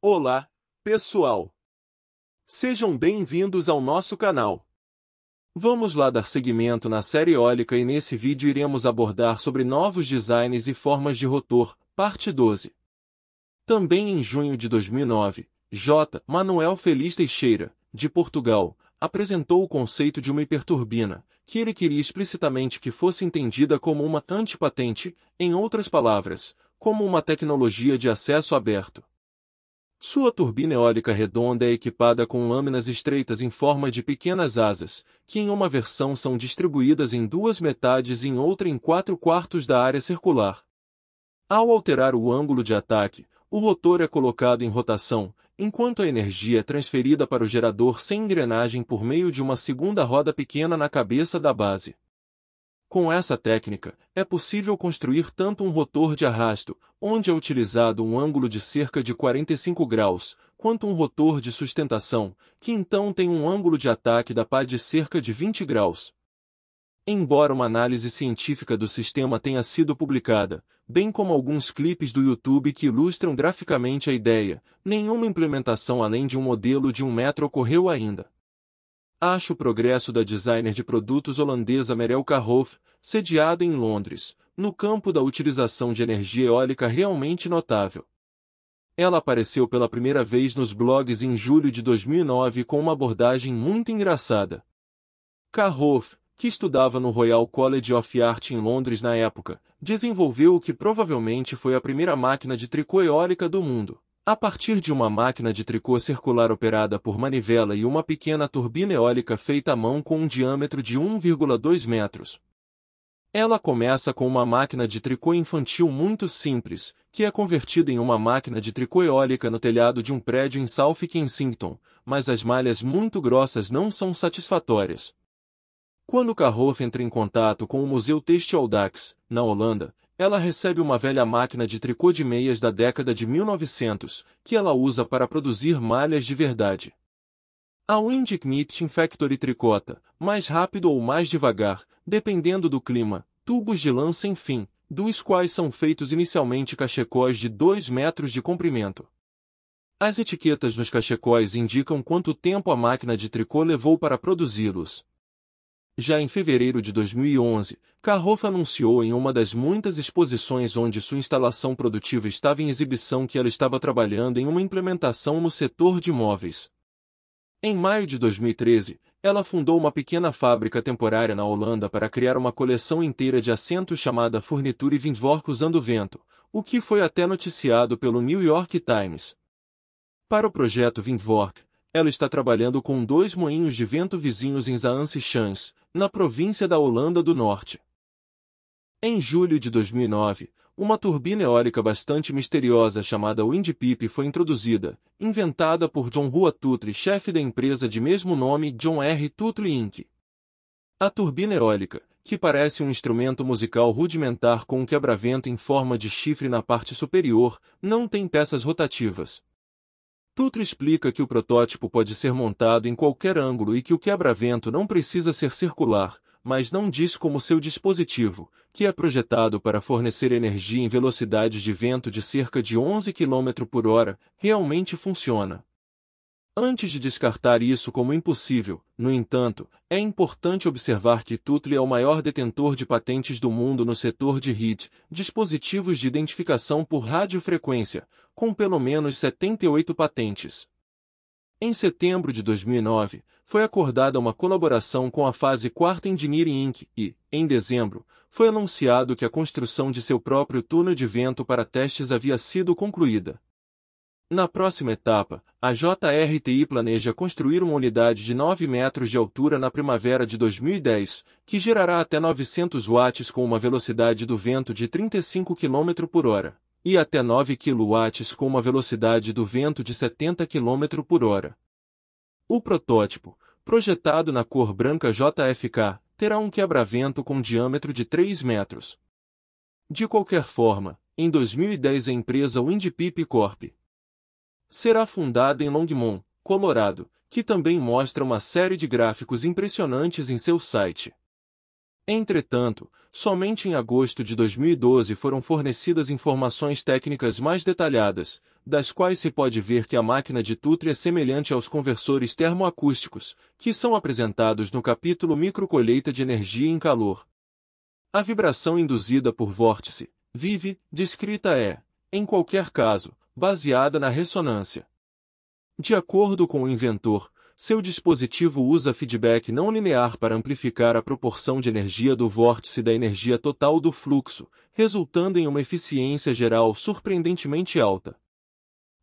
Olá, pessoal! Sejam bem-vindos ao nosso canal. Vamos lá dar seguimento na série eólica e nesse vídeo iremos abordar sobre novos designs e formas de rotor, parte 12. Também em junho de 2009, J. Manuel Feliz Teixeira, de Portugal, apresentou o conceito de uma hiperturbina, que ele queria explicitamente que fosse entendida como uma antipatente, em outras palavras, como uma tecnologia de acesso aberto. Sua turbina eólica redonda é equipada com lâminas estreitas em forma de pequenas asas, que em uma versão são distribuídas em duas metades e em outra em 4/4 da área circular. Ao alterar o ângulo de ataque, o rotor é colocado em rotação, enquanto a energia é transferida para o gerador sem engrenagem por meio de uma segunda roda pequena na cabeça da base. Com essa técnica, é possível construir tanto um rotor de arrasto, onde é utilizado um ângulo de cerca de 45 graus, quanto um rotor de sustentação, que então tem um ângulo de ataque da pá de cerca de 20 graus. Embora uma análise científica do sistema tenha sido publicada, bem como alguns clipes do YouTube que ilustram graficamente a ideia, nenhuma implementação além de um modelo de 1 metro ocorreu ainda. Acho o progresso da designer de produtos holandesa Merel Carhoff, sediada em Londres, no campo da utilização de energia eólica realmente notável. Ela apareceu pela primeira vez nos blogs em julho de 2009 com uma abordagem muito engraçada. Carhoff, que estudava no Royal College of Art em Londres na época, desenvolveu o que provavelmente foi a primeira máquina de tricô eólica do mundo. A partir de uma máquina de tricô circular operada por manivela e uma pequena turbina eólica feita à mão com um diâmetro de 1,2 metros. Ela começa com uma máquina de tricô infantil muito simples, que é convertida em uma máquina de tricô eólica no telhado de um prédio em South Kensington, mas as malhas muito grossas não são satisfatórias. Quando Carhoff entra em contato com o Museu Textile Dax, na Holanda, ela recebe uma velha máquina de tricô de meias da década de 1900, que ela usa para produzir malhas de verdade. A Windic Knitting Factory tricota, mais rápido ou mais devagar, dependendo do clima, tubos de lã sem fim, dos quais são feitos inicialmente cachecóis de 2 metros de comprimento. As etiquetas nos cachecóis indicam quanto tempo a máquina de tricô levou para produzi-los. Já em fevereiro de 2011, Carhoff anunciou em uma das muitas exposições onde sua instalação produtiva estava em exibição que ela estava trabalhando em uma implementação no setor de móveis. Em maio de 2013, ela fundou uma pequena fábrica temporária na Holanda para criar uma coleção inteira de assentos chamada Furniture Windvork usando vento, o que foi até noticiado pelo New York Times. Para o projeto Windvork, ela está trabalhando com 2 moinhos de vento vizinhos em Zaanstad, na província da Holanda do Norte. Em julho de 2009, uma turbina eólica bastante misteriosa chamada Windpeep foi introduzida, inventada por John Rua Tuttley, chefe da empresa de mesmo nome John R. Tuttley Inc. A turbina eólica, que parece um instrumento musical rudimentar com um quebra-vento em forma de chifre na parte superior, não tem peças rotativas. Tuttley explica que o protótipo pode ser montado em qualquer ângulo e que o quebra-vento não precisa ser circular, mas não diz como seu dispositivo, que é projetado para fornecer energia em velocidades de vento de cerca de 11 km por hora, realmente funciona. Antes de descartar isso como impossível, no entanto, é importante observar que Tuttley é o maior detentor de patentes do mundo no setor de RID, dispositivos de identificação por radiofrequência, com pelo menos 78 patentes. Em setembro de 2009, foi acordada uma colaboração com a Fase Quarta Engineering Inc. e, em dezembro, foi anunciado que a construção de seu próprio túnel de vento para testes havia sido concluída. Na próxima etapa, a JRTI planeja construir uma unidade de 9 metros de altura na primavera de 2010, que gerará até 900 watts com uma velocidade do vento de 35 km por hora, e até 9 kW com uma velocidade do vento de 70 km por hora. O protótipo, projetado na cor branca JFK, terá um quebra-vento com diâmetro de 3 metros. De qualquer forma, em 2010 a empresa Windpeep Corp. será fundada em Longmont, Colorado, que também mostra uma série de gráficos impressionantes em seu site. Entretanto, somente em agosto de 2012 foram fornecidas informações técnicas mais detalhadas, das quais se pode ver que a máquina de Tutri é semelhante aos conversores termoacústicos, que são apresentados no capítulo Microcolheita de Energia em Calor. A vibração induzida por vórtice, VIV, descrita é, em qualquer caso, baseada na ressonância. De acordo com o inventor, seu dispositivo usa feedback não linear para amplificar a proporção de energia do vórtice da energia total do fluxo, resultando em uma eficiência geral surpreendentemente alta.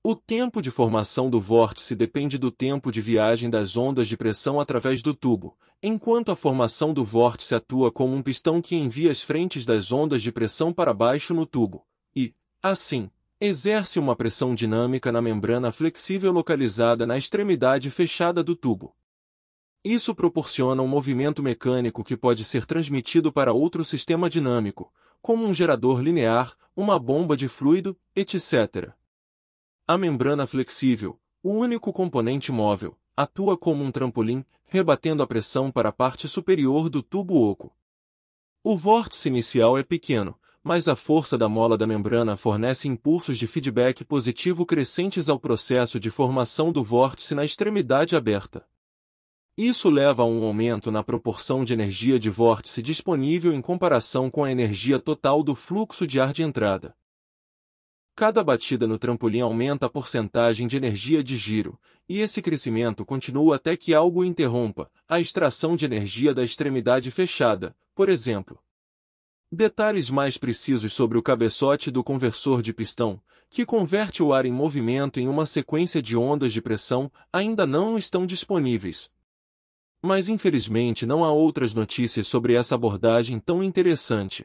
O tempo de formação do vórtice depende do tempo de viagem das ondas de pressão através do tubo, enquanto a formação do vórtice atua como um pistão que envia as frentes das ondas de pressão para baixo no tubo, e, assim, exerce uma pressão dinâmica na membrana flexível localizada na extremidade fechada do tubo. Isso proporciona um movimento mecânico que pode ser transmitido para outro sistema dinâmico, como um gerador linear, uma bomba de fluido, etc. A membrana flexível, o único componente móvel, atua como um trampolim, rebatendo a pressão para a parte superior do tubo oco. O vórtice inicial é pequeno, mas a força da mola da membrana fornece impulsos de feedback positivo crescentes ao processo de formação do vórtice na extremidade aberta. Isso leva a um aumento na proporção de energia de vórtice disponível em comparação com a energia total do fluxo de ar de entrada. Cada batida no trampolim aumenta a porcentagem de energia de giro, e esse crescimento continua até que algo interrompa a extração de energia da extremidade fechada, por exemplo. Detalhes mais precisos sobre o cabeçote do conversor de pistão, que converte o ar em movimento em uma sequência de ondas de pressão, ainda não estão disponíveis. Mas infelizmente não há outras notícias sobre essa abordagem tão interessante.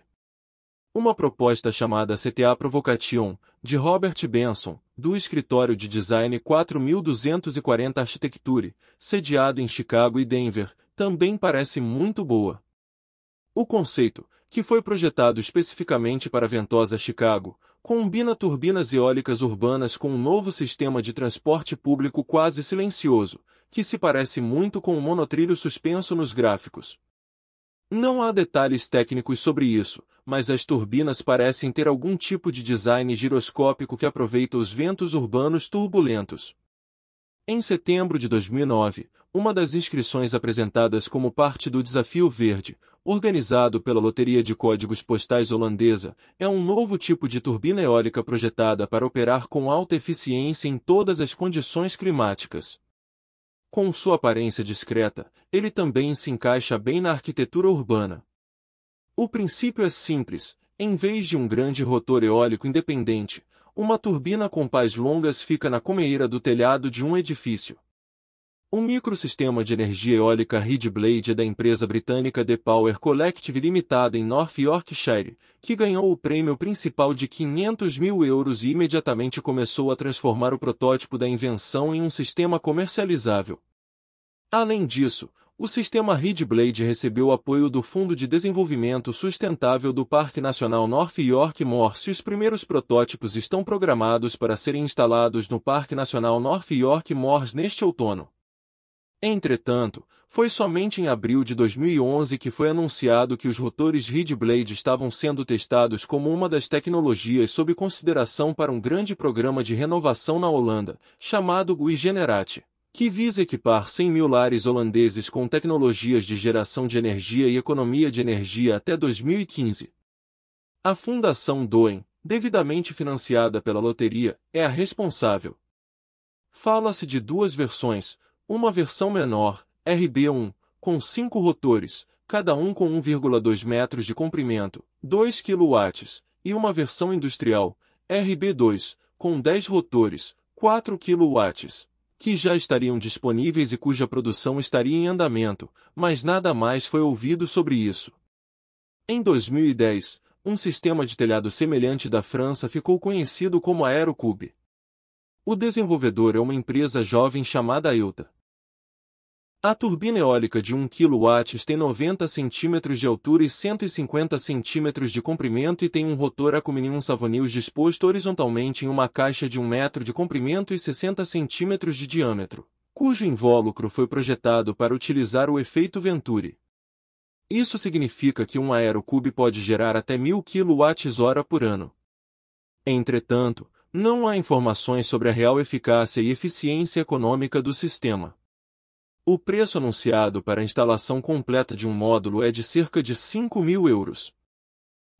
Uma proposta chamada CTA Provocation, de Robert Benson, do escritório de design 4240 Architecture, sediado em Chicago e Denver, também parece muito boa. O conceito, que foi projetado especificamente para a ventosa Chicago, combina turbinas eólicas urbanas com um novo sistema de transporte público quase silencioso, que se parece muito com um monotrilho suspenso nos gráficos. Não há detalhes técnicos sobre isso, mas as turbinas parecem ter algum tipo de design giroscópico que aproveita os ventos urbanos turbulentos. Em setembro de 2009, uma das inscrições apresentadas como parte do Desafio Verde, organizado pela Loteria de Códigos Postais holandesa, é um novo tipo de turbina eólica projetada para operar com alta eficiência em todas as condições climáticas. Com sua aparência discreta, ele também se encaixa bem na arquitetura urbana. O princípio é simples: em vez de um grande rotor eólico independente, uma turbina com pás longas fica na comeira do telhado de um edifício. O microsistema de energia eólica Ridgeblade é da empresa britânica The Power Collective Limitada em North Yorkshire, que ganhou o prêmio principal de €500.000 e imediatamente começou a transformar o protótipo da invenção em um sistema comercializável. Além disso, o sistema Ridgeblade recebeu apoio do Fundo de Desenvolvimento Sustentável do Parque Nacional North York Moors e os primeiros protótipos estão programados para serem instalados no Parque Nacional North York Moors neste outono. Entretanto, foi somente em abril de 2011 que foi anunciado que os rotores Ridgeblade estavam sendo testados como uma das tecnologias sob consideração para um grande programa de renovação na Holanda, chamado Generate, que visa equipar 100.000 lares holandeses com tecnologias de geração de energia e economia de energia até 2015. A Fundação Doen, devidamente financiada pela loteria, é a responsável. Fala-se de duas versões. Uma versão menor, RB1, com 5 rotores, cada um com 1,2 metros de comprimento, 2 kW, e uma versão industrial, RB2, com 10 rotores, 4 kW, que já estariam disponíveis e cuja produção estaria em andamento, mas nada mais foi ouvido sobre isso. Em 2010, um sistema de telhado semelhante da França ficou conhecido como Aerocube. O desenvolvedor é uma empresa jovem chamada Euta. A turbina eólica de 1 kW tem 90 cm de altura e 150 cm de comprimento e tem um rotor Acuminium Savonils disposto horizontalmente em uma caixa de 1 metro de comprimento e 60 cm de diâmetro, cujo invólucro foi projetado para utilizar o efeito Venturi. Isso significa que um aerocube pode gerar até 1000 kWh por ano. Entretanto, não há informações sobre a real eficácia e eficiência econômica do sistema. O preço anunciado para a instalação completa de um módulo é de cerca de 5.000 euros.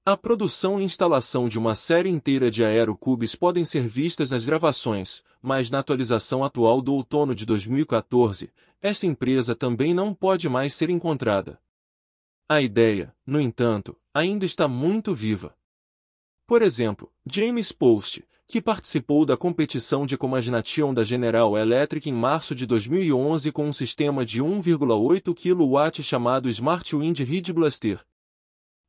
A produção e instalação de uma série inteira de aerocubes podem ser vistas nas gravações, mas na atualização atual do outono de 2014, esta empresa também não pode mais ser encontrada. A ideia, no entanto, ainda está muito viva. Por exemplo, James Post, que participou da competição de Comagination da General Electric em março de 2011 com um sistema de 1,8 kW chamado Smart Wind Ridge Blaster.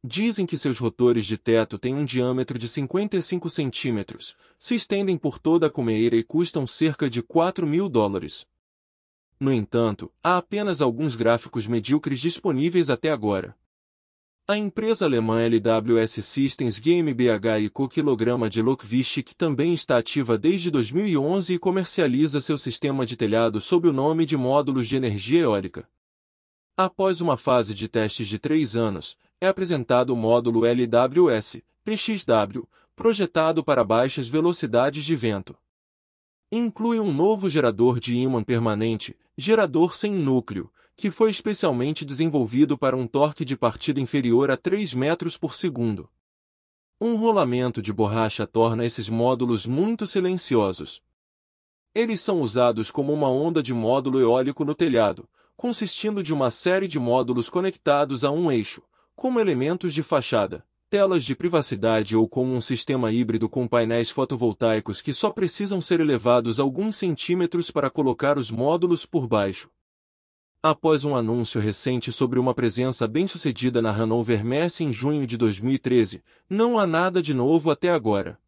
Dizem que seus rotores de teto têm um diâmetro de 55 centímetros, se estendem por toda a cumeira e custam cerca de $4.000. No entanto, há apenas alguns gráficos medíocres disponíveis até agora. A empresa alemã LWS Systems GmbH e Co. Quilograma de Lockwischig também está ativa desde 2011 e comercializa seu sistema de telhado sob o nome de módulos de energia eólica. Após uma fase de testes de 3 anos, é apresentado o módulo LWS PXW, projetado para baixas velocidades de vento. Inclui um novo gerador de ímã permanente, gerador sem núcleo, que foi especialmente desenvolvido para um torque de partida inferior a 3 metros por segundo. Um rolamento de borracha torna esses módulos muito silenciosos. Eles são usados como uma onda de módulo eólico no telhado, consistindo de uma série de módulos conectados a um eixo, como elementos de fachada, telas de privacidade ou como um sistema híbrido com painéis fotovoltaicos que só precisam ser elevados alguns centímetros para colocar os módulos por baixo. Após um anúncio recente sobre uma presença bem-sucedida na Hannover Messe em junho de 2013, não há nada de novo até agora.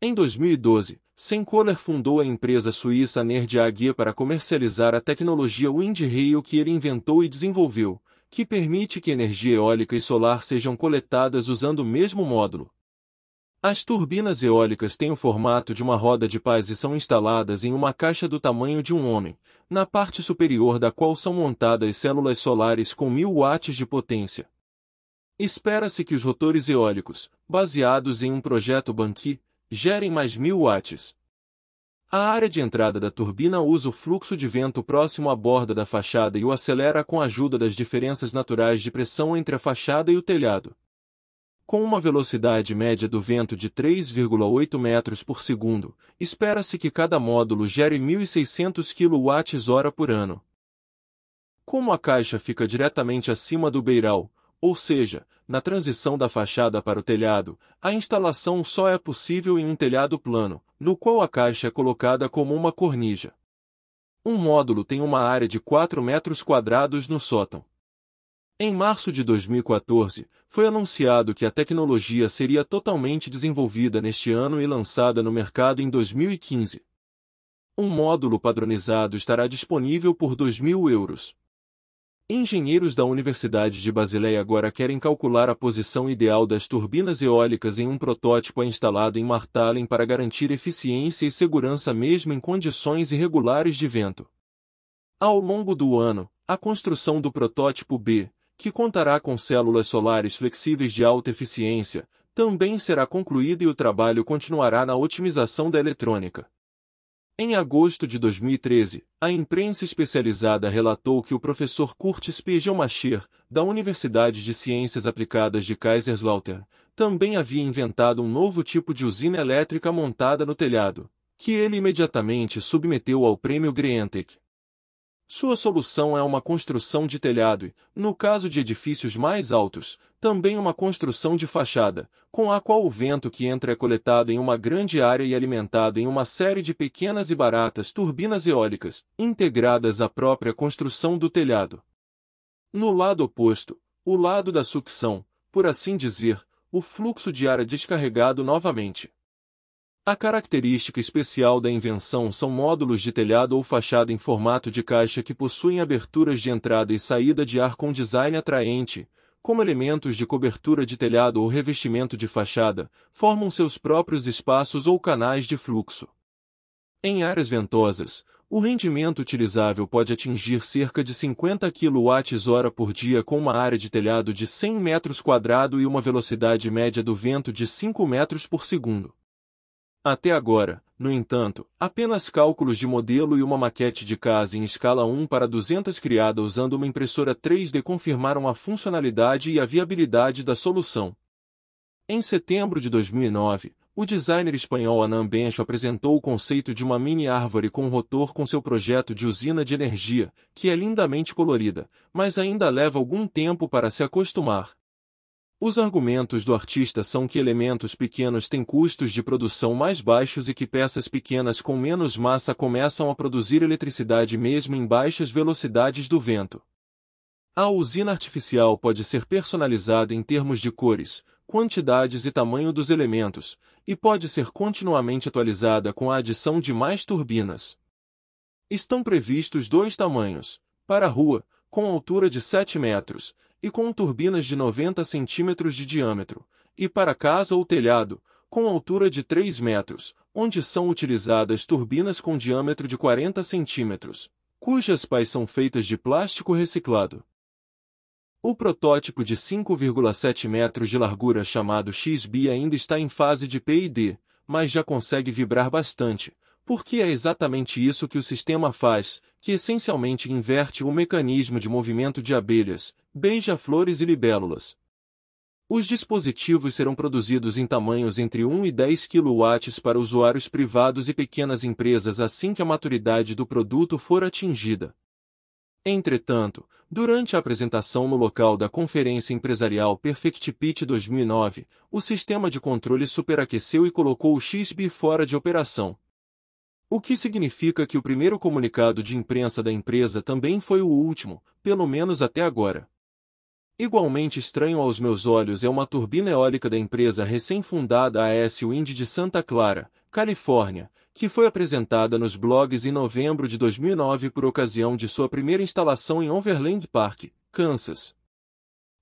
Em 2012, Sean Kohler fundou a empresa suíça Nerd AG para comercializar a tecnologia Wind Rail que ele inventou e desenvolveu, que permite que energia eólica e solar sejam coletadas usando o mesmo módulo. As turbinas eólicas têm o formato de uma roda de pás e são instaladas em uma caixa do tamanho de um homem, na parte superior da qual são montadas células solares com 1000 watts de potência. Espera-se que os rotores eólicos, baseados em um projeto Banqi, gerem mais 1000 watts. A área de entrada da turbina usa o fluxo de vento próximo à borda da fachada e o acelera com a ajuda das diferenças naturais de pressão entre a fachada e o telhado. Com uma velocidade média do vento de 3,8 metros por segundo, espera-se que cada módulo gere 1.600 kWh por ano. Como a caixa fica diretamente acima do beiral, ou seja, na transição da fachada para o telhado, a instalação só é possível em um telhado plano, no qual a caixa é colocada como uma cornija. Um módulo tem uma área de 4 metros quadrados no sótão. Em março de 2014, foi anunciado que a tecnologia seria totalmente desenvolvida neste ano e lançada no mercado em 2015. Um módulo padronizado estará disponível por 2.000 euros. Engenheiros da Universidade de Basileia agora querem calcular a posição ideal das turbinas eólicas em um protótipo instalado em Martalen para garantir eficiência e segurança mesmo em condições irregulares de vento. Ao longo do ano, a construção do protótipo B, que contará com células solares flexíveis de alta eficiência, também será concluída e o trabalho continuará na otimização da eletrônica. Em agosto de 2013, a imprensa especializada relatou que o professor Curtis P. Gelmacher, da Universidade de Ciências Aplicadas de Kaiserslautern, também havia inventado um novo tipo de usina elétrica montada no telhado, que ele imediatamente submeteu ao prêmio Greentech. Sua solução é uma construção de telhado e, no caso de edifícios mais altos, também uma construção de fachada, com a qual o vento que entra é coletado em uma grande área e alimentado em uma série de pequenas e baratas turbinas eólicas, integradas à própria construção do telhado. No lado oposto, o lado da sucção, por assim dizer, o fluxo de ar é descarregado novamente. A característica especial da invenção são módulos de telhado ou fachada em formato de caixa que possuem aberturas de entrada e saída de ar com design atraente, como elementos de cobertura de telhado ou revestimento de fachada, formam seus próprios espaços ou canais de fluxo. Em áreas ventosas, O rendimento utilizável pode atingir cerca de 50 kWh por dia com uma área de telhado de 100 metros quadrados e uma velocidade média do vento de 5 metros por segundo. Até agora, no entanto, apenas cálculos de modelo e uma maquete de casa em escala 1:200 criada usando uma impressora 3D confirmaram a funcionalidade e a viabilidade da solução. Em setembro de 2009, o designer espanhol Anand Bencho apresentou o conceito de uma mini árvore com rotor com seu projeto de usina de energia, que é lindamente colorida, mas ainda leva algum tempo para se acostumar. Os argumentos do artista são que elementos pequenos têm custos de produção mais baixos e que peças pequenas com menos massa começam a produzir eletricidade mesmo em baixas velocidades do vento. A usina artificial pode ser personalizada em termos de cores, quantidades e tamanho dos elementos, e pode ser continuamente atualizada com a adição de mais turbinas. Estão previstos 2 tamanhos: para a rua, com altura de 7 metros, e com turbinas de 90 centímetros de diâmetro, e para casa ou telhado, com altura de 3 metros, onde são utilizadas turbinas com diâmetro de 40 centímetros, cujas pás são feitas de plástico reciclado. O protótipo de 5,7 metros de largura chamado XB ainda está em fase de P&D, mas já consegue vibrar bastante, porque é exatamente isso que o sistema faz, que essencialmente inverte o mecanismo de movimento de abelhas, beija-flores e libélulas. Os dispositivos serão produzidos em tamanhos entre 1 e 10 kW para usuários privados e pequenas empresas assim que a maturidade do produto for atingida. Entretanto, durante a apresentação no local da Conferência Empresarial Perfect Pitch 2009, o sistema de controle superaqueceu e colocou o XB fora de operação. O que significa que o primeiro comunicado de imprensa da empresa também foi o último, pelo menos até agora. Igualmente estranho aos meus olhos é uma turbina eólica da empresa recém-fundada AES Wind de Santa Clara, Califórnia, que foi apresentada nos blogs em novembro de 2009 por ocasião de sua primeira instalação em Overland Park, Kansas.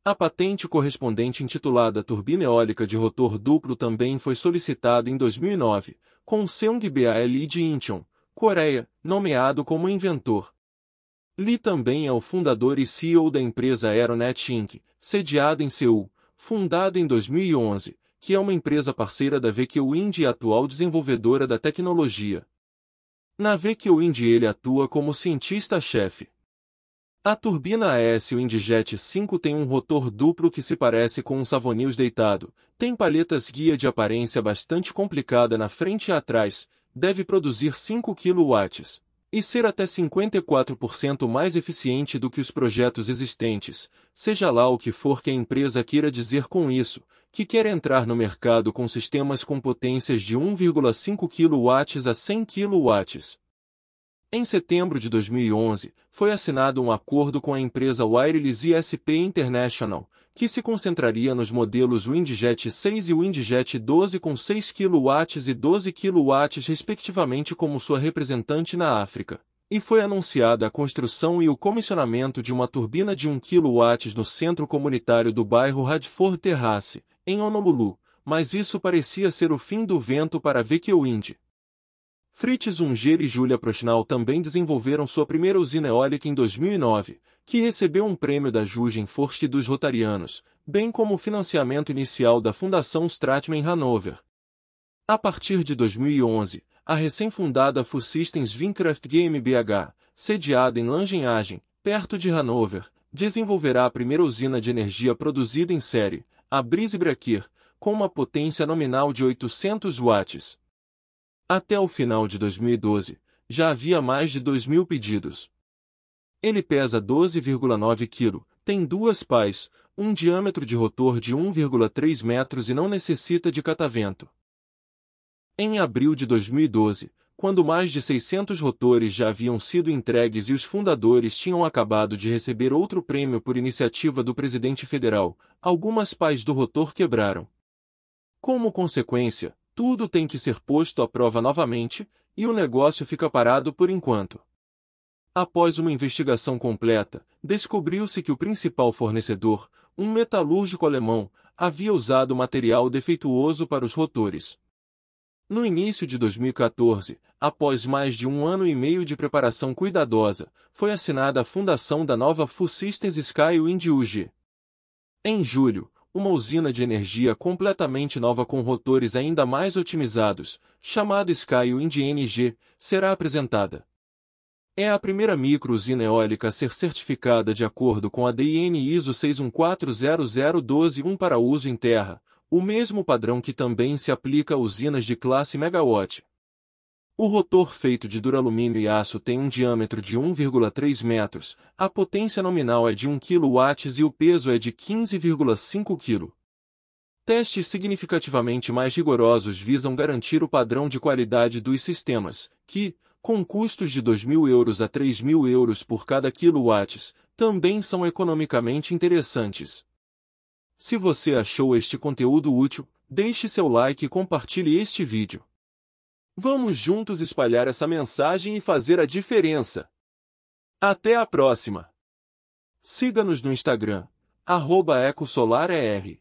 A patente correspondente intitulada Turbina Eólica de Rotor Duplo também foi solicitada em 2009, com Seung-Bae Lee de Incheon, Coreia, nomeado como inventor. Lee também é o fundador e CEO da empresa Aeronet Inc., sediada em Seul, fundada em 2011, que é uma empresa parceira da VQ Wind e atual desenvolvedora da tecnologia. Na VQ Wind ele atua como cientista-chefe. A turbina AES Windjet 5 tem um rotor duplo que se parece com um Savonius deitado, tem palhetas guia de aparência bastante complicada na frente e atrás, deve produzir 5 kW, e ser até 54% mais eficiente do que os projetos existentes, seja lá o que for que a empresa queira dizer com isso, que quer entrar no mercado com sistemas com potências de 1,5 kW a 100 kW. Em setembro de 2011, foi assinado um acordo com a empresa Wireless ISP International, que se concentraria nos modelos Windjet 6 e Windjet 12 com 6 kW e 12 kW respectivamente como sua representante na África. E foi anunciada a construção e o comissionamento de uma turbina de 1 kW no centro comunitário do bairro Radford Terrace, em Honolulu, mas isso parecia ser o fim do vento para a VQ Wind. Fritz Unger e Julia Prochnal também desenvolveram sua primeira usina eólica em 2009, que recebeu um prêmio da Jugendforst e dos Rotarianos, bem como o financiamento inicial da Fundação Stratman Hannover. A partir de 2011, a recém-fundada FU Systems Windkraft GmbH, sediada em Langenhagen, perto de Hannover, desenvolverá a primeira usina de energia produzida em série, a Breisebrecher, com uma potência nominal de 800 watts. Até o final de 2012, já havia mais de 2.000 pedidos. Ele pesa 12,9 kg, tem 2 pás, um diâmetro de rotor de 1,3 metros e não necessita de catavento. Em abril de 2012, quando mais de 600 rotores já haviam sido entregues e os fundadores tinham acabado de receber outro prêmio por iniciativa do presidente federal, algumas pás do rotor quebraram. Como consequência, tudo tem que ser posto à prova novamente, e o negócio fica parado por enquanto. Após uma investigação completa, descobriu-se que o principal fornecedor, um metalúrgico alemão, havia usado material defeituoso para os rotores. No início de 2014, após mais de 1 ano e meio de preparação cuidadosa, foi assinada a fundação da nova Fu-Systems Sky Wind UG. Em julho, uma usina de energia completamente nova com rotores ainda mais otimizados, chamada Sky Wind NG, será apresentada. É a primeira micro-usina eólica a ser certificada de acordo com a DIN ISO 61400121 para uso em terra, o mesmo padrão que também se aplica a usinas de classe megawatt. O rotor feito de duralumínio e aço tem um diâmetro de 1,3 metros, a potência nominal é de 1 kW e o peso é de 15,5 kg. Testes significativamente mais rigorosos visam garantir o padrão de qualidade dos sistemas, que, com custos de €2.000 a €3.000 por cada quilowatts, também são economicamente interessantes. Se você achou este conteúdo útil, deixe seu like e compartilhe este vídeo. Vamos juntos espalhar essa mensagem e fazer a diferença. Até a próxima! Siga-nos no Instagram, @EcoSolarER.